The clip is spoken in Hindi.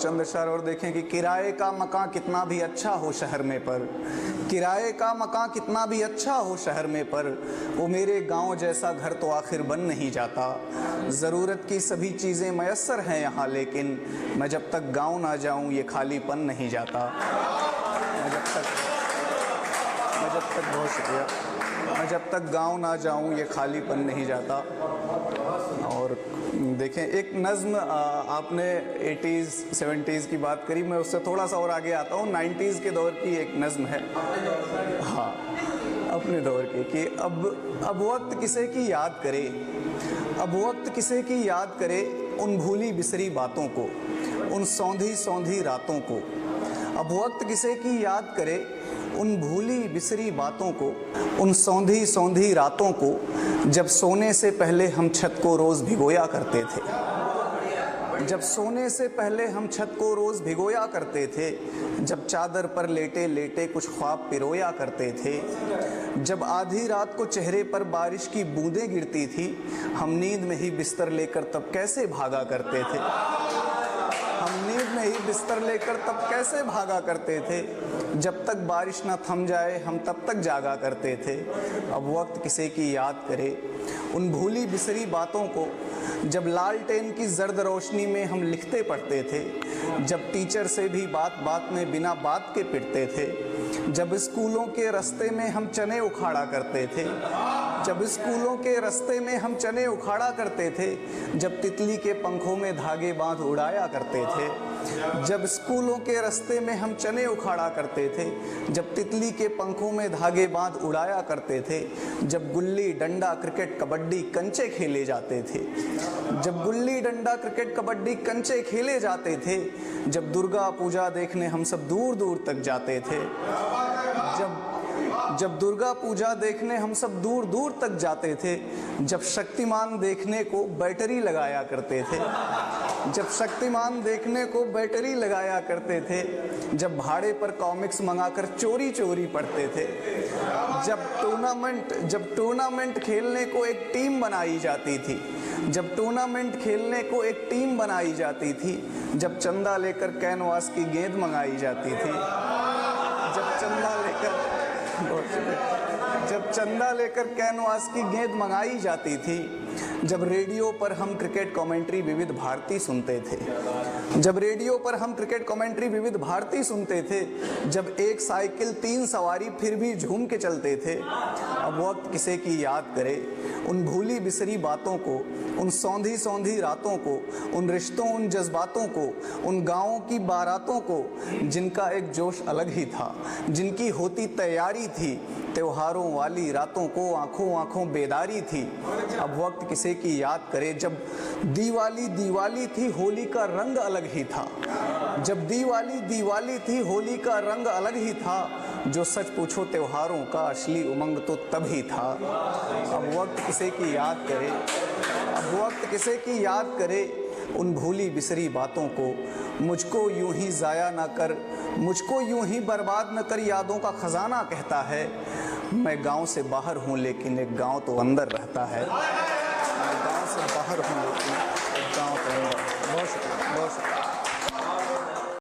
चंद अशआर और देखें कि किराए का मकान कितना भी अच्छा हो शहर में पर, किराए का मकान कितना भी अच्छा हो शहर में पर, वो मेरे गांव जैसा घर तो आखिर बन नहीं जाता। ज़रूरत की सभी चीज़ें मयस्सर हैं यहाँ, लेकिन मैं जब तक गांव ना जाऊँ ये खालीपन नहीं जाता। बहुत शुक्रिया। मैं जब तक गांव ना जाऊं ये खालीपन नहीं जाता। और देखें, एक नज़्म आपने 80s 70s की बात करी, मैं उससे थोड़ा सा और आगे आता हूँ। 90s के दौर की एक नज़्म है, हाँ, अपने दौर की, कि अब वक्त किसे की याद करे, अब वक्त किसे की याद करे उन भूली बिसरी बातों को, उन सौंधी सौंधी रातों को। अब वक्त किसे की याद करे उन भूली बिसरी बातों को, उन सौंधी सौंधी रातों को, जब सोने से पहले हम छत को रोज़ भिगोया करते थे, जब सोने से पहले हम छत को रोज़ भिगोया करते थे, जब चादर पर लेटे लेटे कुछ ख्वाब पिरोया करते थे, जब आधी रात को चेहरे पर बारिश की बूंदें गिरती थी, हम नींद में ही बिस्तर लेकर तब कैसे भागा करते थे, हम नींद में ही बिस्तर लेकर तब कैसे भागा करते थे, जब तक बारिश ना थम जाए हम तब तक जागा करते थे। अब वक्त किसे की याद करे उन भूली बिसरी बातों को, जब लालटेन की जर्द रोशनी में हम लिखते पढ़ते थे, जब टीचर से भी बात बात में बिना बात के पिटते थे, जब स्कूलों के रास्ते में हम चने उखाड़ा करते थे, जब स्कूलों के रास्ते में हम चने उखाड़ा करते थे, जब तितली के पंखों में धागे बांध उड़ाया करते थे, जब स्कूलों के रास्ते में हम चने उखाड़ा करते थे, जब तितली के पंखों में धागे बांध उड़ाया करते थे, जब गुल्ली डंडा क्रिकेट कबड्डी कंचे खेले जाते थे, जब गुल्ली डंडा क्रिकेट कबड्डी कंचे खेले जाते थे, जब दुर्गा पूजा देखने हम सब दूर दूर तक जाते थे, जब दुर्गा पूजा देखने हम सब दूर दूर तक जाते थे, जब शक्तिमान देखने को बैटरी लगाया करते थे, जब शक्तिमान देखने को बैटरी लगाया करते थे, जब भाड़े पर कॉमिक्स मंगाकर चोरी चोरी पढ़ते थे, जब टूर्नामेंट खेलने को एक टीम बनाई जाती थी, जब टूर्नामेंट खेलने को एक टीम बनाई जाती थी, जब चंदा लेकर कैनवास की गेंद मंगाई जाती थी, जब चंदा लेकर कैनवास की गेंद मंगाई जाती थी, जब रेडियो पर हम क्रिकेट कमेंट्री विविध भारती सुनते थे, जब रेडियो पर हम क्रिकेट कमेंट्री विविध भारती सुनते थे, जब एक साइकिल 3 सवारी फिर भी झूम के चलते थे। अब वक्त किसे की याद करे उन भूली बिसरी बातों को, उन सौंधी सौंधी रातों को, उन रिश्तों उन जज्बातों को, उन गाँवों की बारातों को, जिनका एक जोश अलग ही था, जिनकी होती तैयारी थी, त्योहारों वाली रातों को आंखों आंखों बेदारी थी। अब वक्त किसे की याद करे जब दीवाली दीवाली थी होली का रंग अलग ही था, जब दीवाली दीवाली थी होली का रंग अलग ही था, जो सच पूछो त्योहारों का असली उमंग तो तभी था। अब वक्त किसे की याद करे, अब वक्त किसे की याद करे उन भूली बिसरी बातों को, मुझको यूं ही ज़ाया ना कर, मुझको यूं ही बर्बाद न कर, यादों का ख़जाना कहता है। मैं गांव से बाहर हूं लेकिन एक गांव तो अंदर रहता है, मैं गांव से बाहर हूं लेकिन एक गांव तो अंदर। बहुत शुक्रिया, बहुत शुक्रिया।